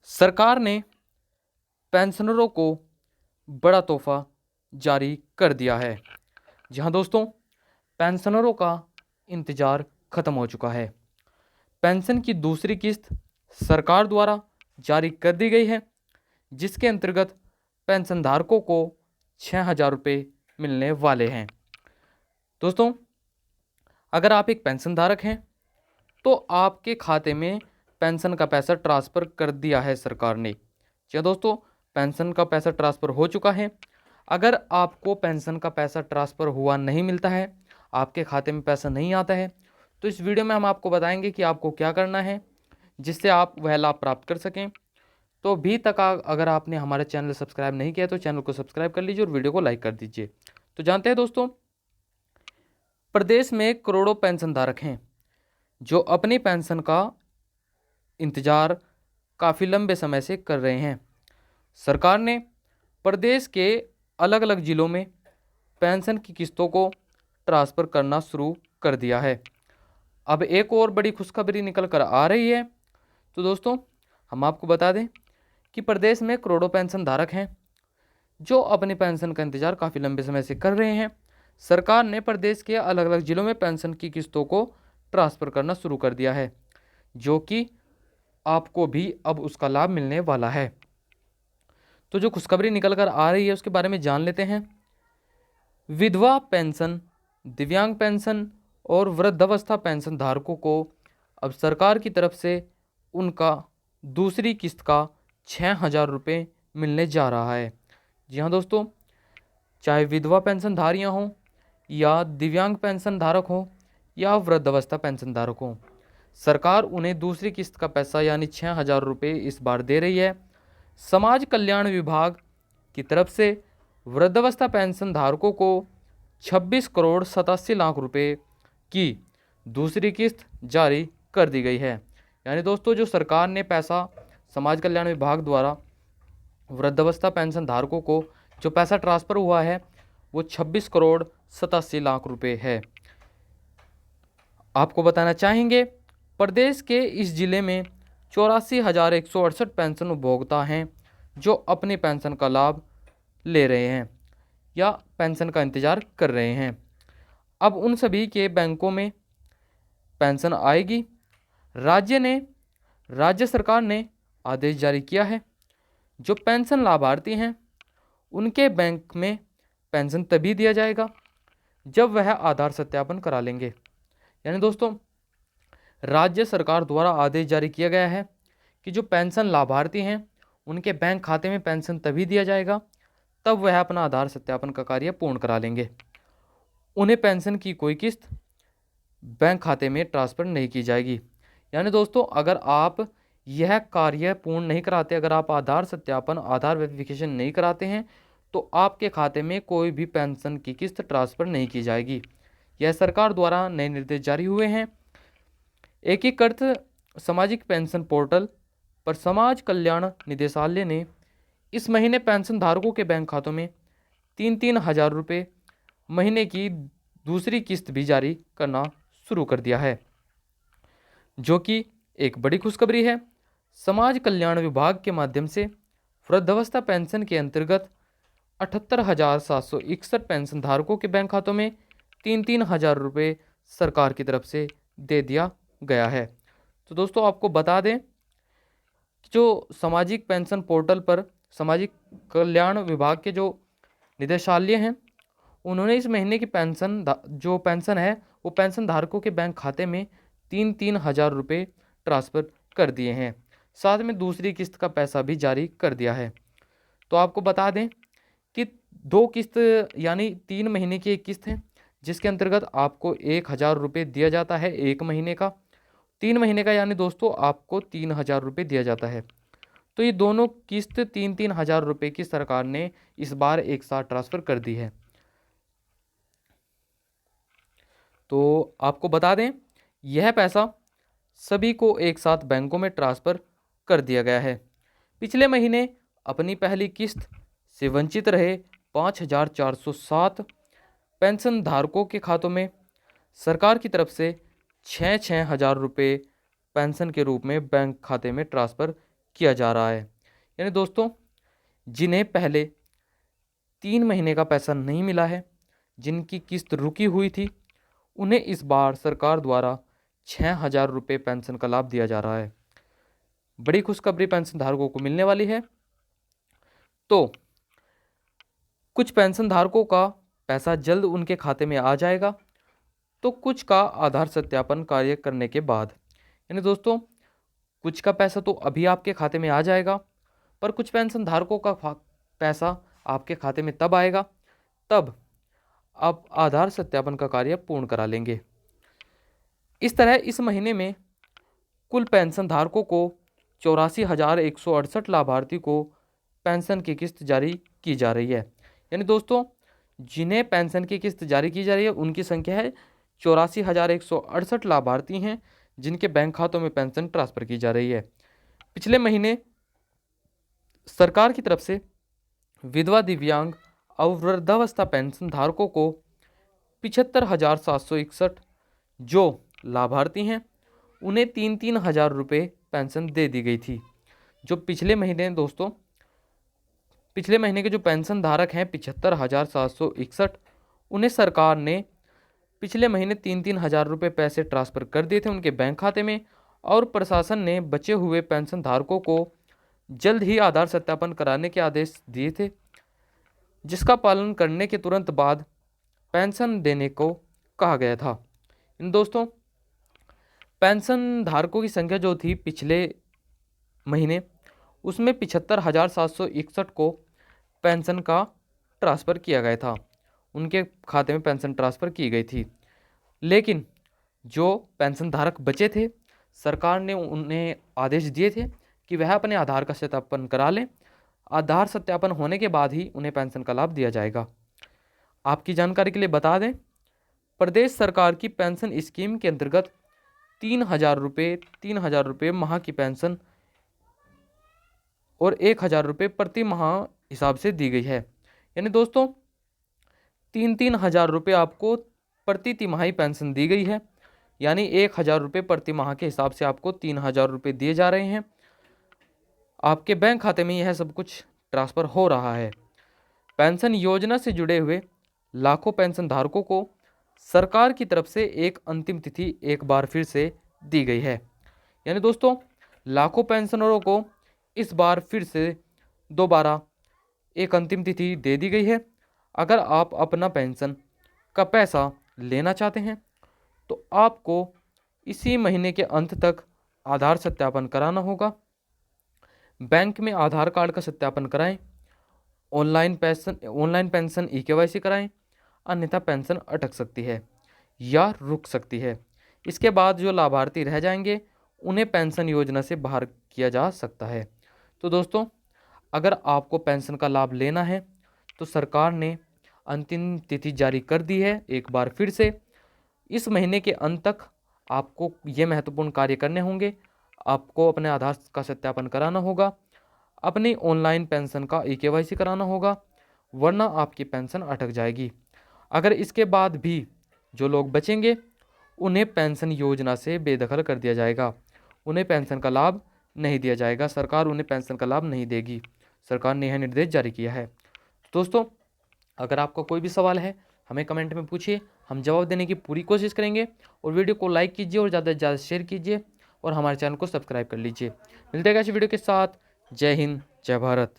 सरकार ने पेंशनरों को बड़ा तोहफा जारी कर दिया है। जी हाँ दोस्तों, पेंशनरों का इंतज़ार ख़त्म हो चुका है। पेंशन की दूसरी किस्त सरकार द्वारा जारी कर दी गई है, जिसके अंतर्गत पेंशनधारकों को 6,000 रुपये मिलने वाले हैं। दोस्तों, अगर आप एक पेंशनधारक हैं तो आपके खाते में पेंशन का पैसा ट्रांसफ़र कर दिया है सरकार ने। जी हाँ दोस्तों, पेंशन का पैसा ट्रांसफ़र हो चुका है। अगर आपको पेंशन का पैसा ट्रांसफ़र हुआ नहीं मिलता है, आपके खाते में पैसा नहीं आता है, तो इस वीडियो में हम आपको बताएंगे कि आपको क्या करना है जिससे आप वह लाभ प्राप्त कर सकें। तो अभी तक अगर आपने हमारा चैनल सब्सक्राइब नहीं किया तो चैनल को सब्सक्राइब कर लीजिए और वीडियो को लाइक कर दीजिए। तो जानते हैं दोस्तों, प्रदेश में करोड़ों पेंशनधारक हैं जो अपनी पेंशन का इंतज़ार काफ़ी लंबे समय से कर रहे हैं। सरकार ने प्रदेश के अलग अलग ज़िलों में पेंशन की किस्तों को ट्रांसफ़र करना शुरू कर दिया है। अब एक और बड़ी खुशखबरी निकल कर आ रही है। तो दोस्तों, हम आपको बता दें कि प्रदेश में करोड़ों पेंशन धारक हैं जो अपनी पेंशन का इंतज़ार काफ़ी लंबे समय से कर रहे हैं। सरकार ने प्रदेश के अलग अलग ज़िलों में पेंशन की किस्तों को ट्रांसफ़र करना शुरू कर दिया है, जो कि आपको भी अब उसका लाभ मिलने वाला है। तो जो खुशखबरी निकल कर आ रही है उसके बारे में जान लेते हैं। विधवा पेंशन, दिव्यांग पेंशन और वृद्धावस्था पेंशन धारकों को अब सरकार की तरफ से उनका दूसरी किस्त का 6,000 रुपये मिलने जा रहा है। जी हाँ दोस्तों, चाहे विधवा पेंशन धारियाँ हों या दिव्यांग पेंशन धारक हों या वृद्धावस्था पेंशन धारक हों, सरकार उन्हें दूसरी किस्त का पैसा यानी 6,000 रुपये इस बार दे रही है। समाज कल्याण विभाग की तरफ से वृद्धावस्था पेंशन धारकों को 26 करोड़ 87 लाख रुपए की दूसरी किस्त जारी कर दी गई है। यानी दोस्तों, जो सरकार ने पैसा समाज कल्याण विभाग द्वारा वृद्धावस्था पेंशन धारकों को जो पैसा ट्रांसफ़र हुआ है वो 26 करोड़ 87 लाख रुपए है। आपको बताना चाहेंगे, प्रदेश के इस जिले में 84,168 पेंशन उपभोक्ता हैं जो अपनी पेंशन का लाभ ले रहे हैं या पेंशन का इंतज़ार कर रहे हैं। अब उन सभी के बैंकों में पेंशन आएगी। राज्य सरकार ने आदेश जारी किया है, जो पेंशन लाभार्थी हैं उनके बैंक में पेंशन तभी दिया जाएगा जब वह आधार सत्यापन करा लेंगे। यानी दोस्तों, राज्य सरकार द्वारा आदेश जारी किया गया है कि जो पेंशन लाभार्थी हैं उनके बैंक खाते में पेंशन तभी दिया जाएगा तब वह अपना आधार सत्यापन का कार्य पूर्ण करा लेंगे। उन्हें पेंशन की कोई किस्त बैंक खाते में ट्रांसफ़र नहीं की जाएगी। यानी दोस्तों, अगर आप यह कार्य पूर्ण नहीं कराते, अगर आप आधार सत्यापन, आधार वेरिफिकेशन नहीं कराते हैं तो आपके खाते में कोई भी पेंशन की किस्त ट्रांसफ़र नहीं की जाएगी। यह सरकार द्वारा नए निर्देश जारी हुए हैं। एकीकृत सामाजिक पेंशन पोर्टल पर समाज कल्याण निदेशालय ने इस महीने पेंशन धारकों के बैंक खातों में 3-3 हज़ार रुपये महीने की दूसरी किस्त भी जारी करना शुरू कर दिया है, जो कि एक बड़ी खुशखबरी है। समाज कल्याण विभाग के माध्यम से वृद्धावस्था पेंशन के अंतर्गत 78,761 पेंशन धारकों के बैंक खातों में 3-3 हज़ार रुपये सरकार की तरफ से दे दिया गया है। तो दोस्तों, आपको बता दें कि जो सामाजिक पेंशन पोर्टल पर सामाजिक कल्याण विभाग के जो निदेशालय हैं उन्होंने इस महीने की जो पेंशन है वो पेंशन धारकों के बैंक खाते में 3-3 हज़ार रुपये ट्रांसफ़र कर दिए हैं। साथ में दूसरी किस्त का पैसा भी जारी कर दिया है। तो आपको बता दें कि 2 किस्त यानी 3 महीने की एक किस्त है जिसके अंतर्गत आपको 1,000 रुपये दिया जाता है 1 महीने का। 3 महीने का यानी दोस्तों आपको 3,000 रुपये दिया जाता है। तो ये दोनों किस्त 3-3 हज़ार रुपये की सरकार ने इस बार एक साथ ट्रांसफ़र कर दी है। तो आपको बता दें, यह पैसा सभी को एक साथ बैंकों में ट्रांसफ़र कर दिया गया है। पिछले महीने अपनी पहली किस्त से वंचित रहे 5,407 पेंशन धारकों के खातों में सरकार की तरफ से 6-6 हज़ार रुपये पेंशन के रूप में बैंक खाते में ट्रांसफ़र किया जा रहा है। यानी दोस्तों, जिन्हें पहले 3 महीने का पैसा नहीं मिला है, जिनकी किस्त रुकी हुई थी, उन्हें इस बार सरकार द्वारा 6,000 रुपये पेंशन का लाभ दिया जा रहा है। बड़ी खुशखबरी पेंशन धारकों को मिलने वाली है। तो कुछ पेंशन धारकों का पैसा जल्द उनके खाते में आ जाएगा, तो कुछ का आधार सत्यापन कार्य करने के बाद। यानी दोस्तों, कुछ का पैसा तो अभी आपके खाते में आ जाएगा, पर कुछ पेंशन धारकों का पैसा आपके खाते में तब आएगा तब आप आधार सत्यापन का कार्य पूर्ण करा लेंगे। इस तरह इस महीने में कुल पेंशन धारकों को 84,168 लाभार्थी को पेंशन की किस्त जारी की जा रही है। यानी दोस्तों, जिन्हें पेंशन की किस्त जारी की जा रही है उनकी संख्या है 84,168 लाभार्थी हैं, जिनके बैंक खातों में पेंशन ट्रांसफ़र की जा रही है। पिछले महीने सरकार की तरफ से विधवा, दिव्यांग और वृद्धावस्था पेंशन धारकों को 75,761 जो लाभार्थी हैं उन्हें 3,000 रुपये पेंशन दे दी गई थी। जो पिछले महीने दोस्तों, पिछले महीने के जो पेंशन धारक हैं 75,761, उन्हें सरकार ने पिछले महीने 3,000 रुपये पैसे ट्रांसफ़र कर दिए थे उनके बैंक खाते में, और प्रशासन ने बचे हुए पेंशन धारकों को जल्द ही आधार सत्यापन कराने के आदेश दिए थे, जिसका पालन करने के तुरंत बाद पेंशन देने को कहा गया था। इन दोस्तों, पेंशन धारकों की संख्या जो थी पिछले महीने, उसमें 75,761 को पेंशन का ट्रांसफ़र किया गया था, उनके खाते में पेंशन ट्रांसफ़र की गई थी। लेकिन जो पेंशन धारक बचे थे, सरकार ने उन्हें आदेश दिए थे कि वह अपने आधार का सत्यापन करा लें। आधार सत्यापन होने के बाद ही उन्हें पेंशन का लाभ दिया जाएगा। आपकी जानकारी के लिए बता दें, प्रदेश सरकार की पेंशन स्कीम के अंतर्गत 3,000 रुपये माह की पेंशन और 1,000 रुपये प्रति माह हिसाब से दी गई है। यानी दोस्तों, 3,000 रुपये आपको प्रति तिमाही पेंशन दी गई है, यानी 1,000 रुपये प्रति माह के हिसाब से आपको 3,000 रुपये दिए जा रहे हैं। आपके बैंक खाते में यह सब कुछ ट्रांसफ़र हो रहा है। पेंशन योजना से जुड़े हुए लाखों पेंशन धारकों को सरकार की तरफ से एक अंतिम तिथि एक बार फिर से दी गई है। यानी दोस्तों, लाखों पेंशनरों को इस बार फिर से दोबारा एक अंतिम तिथि दे दी गई है। अगर आप अपना पेंशन का पैसा लेना चाहते हैं तो आपको इसी महीने के अंत तक आधार सत्यापन कराना होगा। बैंक में आधार कार्ड का सत्यापन कराएं, ऑनलाइन पेंशन ई-केवाईसी कराएं, अन्यथा पेंशन अटक सकती है या रुक सकती है। इसके बाद जो लाभार्थी रह जाएंगे उन्हें पेंशन योजना से बाहर किया जा सकता है। तो दोस्तों, अगर आपको पेंशन का लाभ लेना है तो सरकार ने अंतिम तिथि जारी कर दी है एक बार फिर से। इस महीने के अंत तक आपको ये महत्वपूर्ण कार्य करने होंगे। आपको अपने आधार का सत्यापन कराना होगा, अपनी ऑनलाइन पेंशन का ई-केवाईसी कराना होगा, वरना आपकी पेंशन अटक जाएगी। अगर इसके बाद भी जो लोग बचेंगे उन्हें पेंशन योजना से बेदखल कर दिया जाएगा, उन्हें पेंशन का लाभ नहीं दिया जाएगा, सरकार उन्हें पेंशन का लाभ नहीं देगी। सरकार ने यह निर्देश जारी किया है। दोस्तों, अगर आपका कोई भी सवाल है हमें कमेंट में पूछिए, हम जवाब देने की पूरी कोशिश करेंगे। और वीडियो को लाइक कीजिए और ज़्यादा से ज़्यादा शेयर कीजिए और हमारे चैनल को सब्सक्राइब कर लीजिए। मिलते हैं ऐसी वीडियो के साथ। जय हिंद, जय भारत।